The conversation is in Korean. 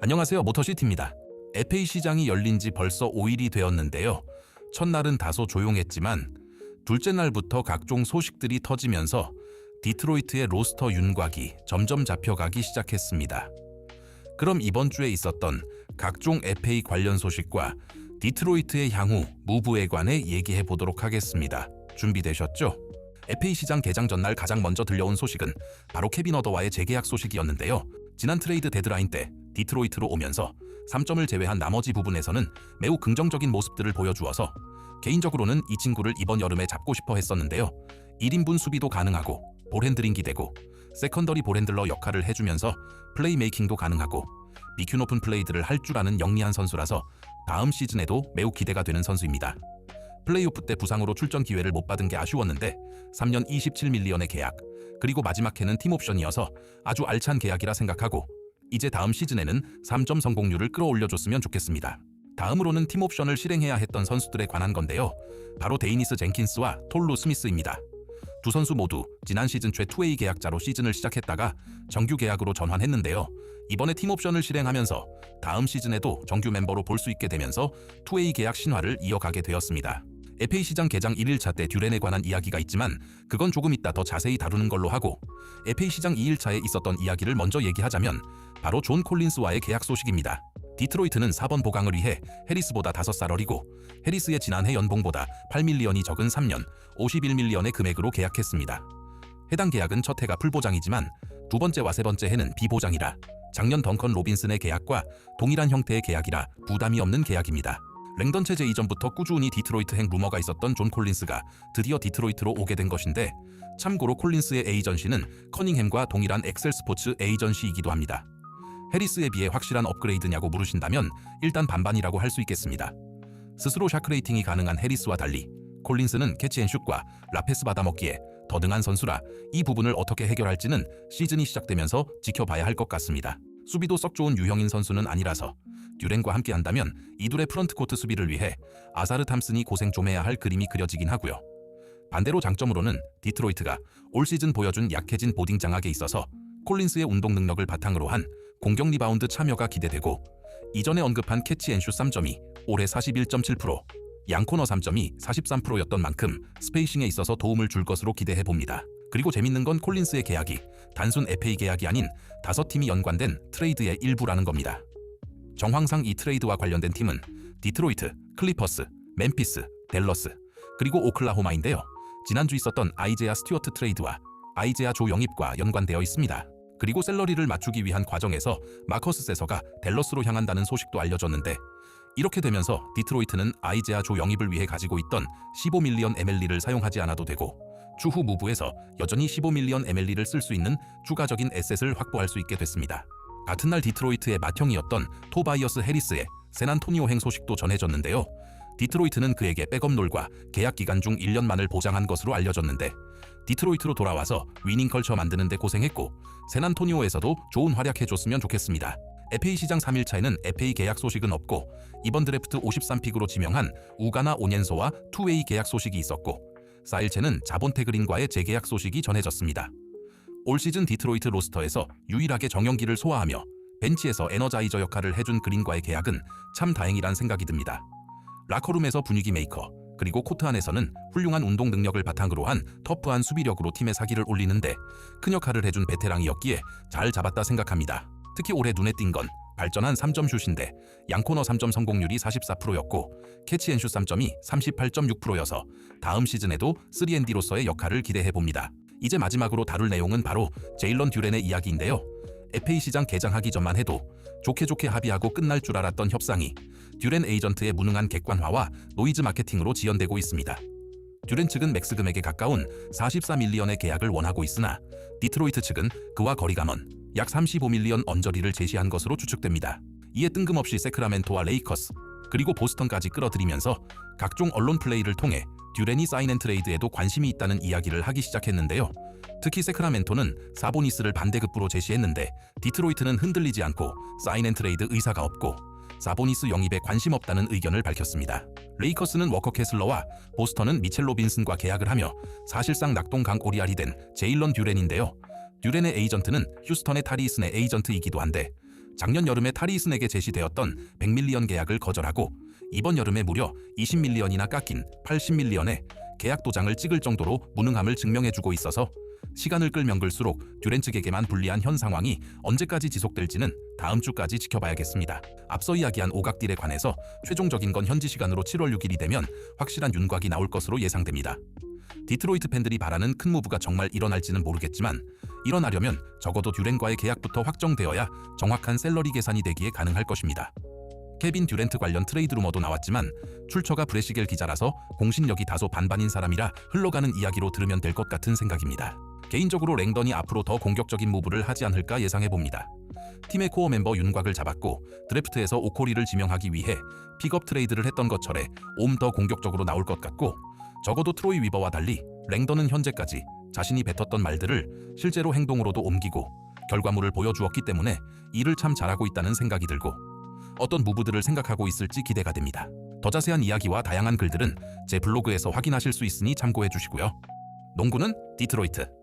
안녕하세요, 모터시티입니다. FA 시장이 열린 지 벌써 5일이 되었는데요. 첫날은 다소 조용했지만 둘째 날부터 각종 소식들이 터지면서 디트로이트의 로스터 윤곽이 점점 잡혀가기 시작했습니다. 그럼 이번 주에 있었던 각종 FA 관련 소식과 디트로이트의 향후 무브에 관해 얘기해 보도록 하겠습니다. 준비되셨죠? FA 시장 개장 전날 가장 먼저 들려온 소식은 바로 케빈 허더와의 재계약 소식이었는데요. 지난 트레이드 데드라인 때 디트로이트로 오면서 3점을 제외한 나머지 부분에서는 매우 긍정적인 모습들을 보여주어서 개인적으로는 이 친구를 이번 여름에 잡고 싶어 했었는데요. 1인분 수비도 가능하고 볼핸들링이 되고 세컨더리 볼핸들러 역할을 해주면서 플레이메이킹도 가능하고 BQ 높은 플레이들을 할 줄 아는 영리한 선수라서 다음 시즌에도 매우 기대가 되는 선수입니다. 플레이오프 때 부상으로 출전 기회를 못 받은 게 아쉬웠는데 3년 27밀리언의 계약, 그리고 마지막 해는 팀옵션이어서 아주 알찬 계약이라 생각하고 이제 다음 시즌에는 3점 성공률을 끌어올려줬으면 좋겠습니다. 다음으로는 팀옵션을 실행해야 했던 선수들에 관한 건데요. 바로 데이니스 젠킨스와 톨루 스미스입니다. 두 선수 모두 지난 시즌 최 2웨이 계약자로 시즌을 시작했다가 정규 계약으로 전환했는데요. 이번에 팀옵션을 실행하면서 다음 시즌에도 정규 멤버로 볼 수 있게 되면서 2웨이 계약 신화를 이어가게 되었습니다. FA 시장 개장 1일차 때 듀렌에 관한 이야기가 있지만 그건 조금 이따 더 자세히 다루는 걸로 하고, FA 시장 2일차에 있었던 이야기를 먼저 얘기하자면 바로 존 콜린스와의 계약 소식입니다. 디트로이트는 4번 보강을 위해 해리스보다 5살 어리고 해리스의 지난해 연봉보다 8밀리언이 적은 3년 51밀리언의 금액으로 계약했습니다. 해당 계약은 첫 해가 풀보장이지만 두 번째와 세 번째 해는 비보장이라 작년 덩컨 로빈슨의 계약과 동일한 형태의 계약이라 부담이 없는 계약입니다. 랭던 체제 이전부터 꾸준히 디트로이트행 루머가 있었던 존 콜린스가 드디어 디트로이트로 오게 된 것인데, 참고로 콜린스의 에이전시는 커닝햄과 동일한 엑셀 스포츠 에이전시이기도 합니다. 해리스에 비해 확실한 업그레이드냐고 물으신다면 일단 반반이라고 할 수 있겠습니다. 스스로 샤크 레이팅이 가능한 해리스와 달리 콜린스는 캐치앤슛과 라페스 받아먹기에 더능한 선수라 이 부분을 어떻게 해결할지는 시즌이 시작되면서 지켜봐야 할 것 같습니다. 수비도 썩 좋은 유형인 선수는 아니라서 듀렌과 함께 한다면 이 둘의 프런트코트 수비를 위해 아사르 탐슨이 고생 좀 해야 할 그림이 그려지긴 하고요. 반대로 장점으로는 디트로이트가 올 시즌 보여준 약해진 보딩 장악에 있어서 콜린스의 운동 능력을 바탕으로 한 공격 리바운드 참여가 기대되고, 이전에 언급한 캐치앤슛 3점이 올해 41.7%, 양코너 3점이 43%였던 만큼 스페이싱에 있어서 도움을 줄 것으로 기대해봅니다. 그리고 재밌는 건 콜린스의 계약이 단순 FA 계약이 아닌 5팀이 연관된 트레이드의 일부라는 겁니다. 정황상 이 트레이드와 관련된 팀은 디트로이트, 클리퍼스, 멤피스, 댈러스, 그리고 오클라호마인데요. 지난주 있었던 아이제아 스튜어트 트레이드와 아이제아 조 영입과 연관되어 있습니다. 그리고 샐러리를 맞추기 위한 과정에서 마커스 세서가 댈러스로 향한다는 소식도 알려졌는데, 이렇게 되면서 디트로이트는 아이제아 조 영입을 위해 가지고 있던 15밀리언 MLE를 사용하지 않아도 되고 추후 무브에서 여전히 15밀리언 MLE를 쓸 수 있는 추가적인 에셋을 확보할 수 있게 됐습니다. 같은 날 디트로이트의 맏형이었던 토바이어스 해리스의 샌안토니오행 소식도 전해졌는데요. 디트로이트는 그에게 백업롤과 계약 기간 중 1년만을 보장한 것으로 알려졌는데, 디트로이트로 돌아와서 위닝 컬처 만드는 데 고생했고 샌안토니오에서도 좋은 활약해줬으면 좋겠습니다. FA 시장 3일차에는 FA 계약 소식은 없고 이번 드래프트 53픽으로 지명한 우가나 오녜소와 투웨이 계약 소식이 있었고, 4일째는 자본테 그린과의 재계약 소식이 전해졌습니다. 올 시즌 디트로이트 로스터에서 유일하게 정형기를 소화하며 벤치에서 에너자이저 역할을 해준 그린과의 계약은 참 다행이란 생각이 듭니다. 라커룸에서 분위기 메이커, 그리고 코트 안에서는 훌륭한 운동 능력을 바탕으로 한 터프한 수비력으로 팀의 사기를 올리는데 큰 역할을 해준 베테랑이었기에 잘 잡았다 생각합니다. 특히 올해 눈에 띈 건 발전한 3점 슛인데 양코너 3점 성공률이 44%였고 캐치앤슛 3점이 38.6%여서 다음 시즌에도 3&D로서의 역할을 기대해봅니다. 이제 마지막으로 다룰 내용은 바로 제일런 듀렌의 이야기인데요. FA 시장 개장하기 전만 해도 좋게 합의하고 끝날 줄 알았던 협상이 듀렌 에이전트의 무능한 객관화와 노이즈 마케팅으로 지연되고 있습니다. 듀렌 측은 맥스 금액에 가까운 44밀리언의 계약을 원하고 있으나 디트로이트 측은 그와 거리가 먼 약 35밀리언 언저리를 제시한 것으로 추측됩니다. 이에 뜬금없이 세크라멘토와 레이커스, 그리고 보스턴까지 끌어들이면서 각종 언론 플레이를 통해 듀렌이 사인앤트레이드에도 관심이 있다는 이야기를 하기 시작했는데요. 특히 세크라멘토는 사보니스를 반대급부로 제시했는데 디트로이트는 흔들리지 않고 사인앤트레이드 의사가 없고 사보니스 영입에 관심 없다는 의견을 밝혔습니다. 레이커스는 워커 캐슬러와 보스턴은 미첼 로빈슨과 계약을 하며 사실상 낙동강 오리알이 된 제일런 듀렌인데요. 듀렌의 에이전트는 휴스턴의 타리슨의 에이전트이기도 한데 작년 여름에 타리슨에게 제시되었던 100밀리언 계약을 거절하고 이번 여름에 무려 20밀리언이나 깎인 80밀리언의 계약 도장을 찍을 정도로 무능함을 증명해주고 있어서 시간을 끌면 끌수록 듀렌츠에게만 불리한 현 상황이 언제까지 지속될지는 다음 주까지 지켜봐야겠습니다. 앞서 이야기한 오각딜에 관해서 최종적인 건 현지 시간으로 7월 6일이 되면 확실한 윤곽이 나올 것으로 예상됩니다. 디트로이트 팬들이 바라는 큰 무브가 정말 일어날지는 모르겠지만 일어나려면 적어도 듀렌과의 계약부터 확정되어야 정확한 셀러리 계산이 되기에 가능할 것입니다. 케빈 듀렌트 관련 트레이드 루머도 나왔지만 출처가 브레시겔 기자라서 공신력이 다소 반반인 사람이라 흘러가는 이야기로 들으면 될 것 같은 생각입니다. 개인적으로 랭던이 앞으로 더 공격적인 무브를 하지 않을까 예상해봅니다. 팀의 코어 멤버 윤곽을 잡았고 드래프트에서 오코리를 지명하기 위해 픽업 트레이드를 했던 것처럼 더 공격적으로 나올 것 같고 적어도 트로이 위버와 달리 랭던은 현재까지 자신이 뱉었던 말들을 실제로 행동으로도 옮기고 결과물을 보여주었기 때문에 일을 참 잘하고 있다는 생각이 들고 어떤 무브들을 생각하고 있을지 기대가 됩니다. 더 자세한 이야기와 다양한 글들은 제 블로그에서 확인하실 수 있으니 참고해 주시고요. 농구는 디트로이트.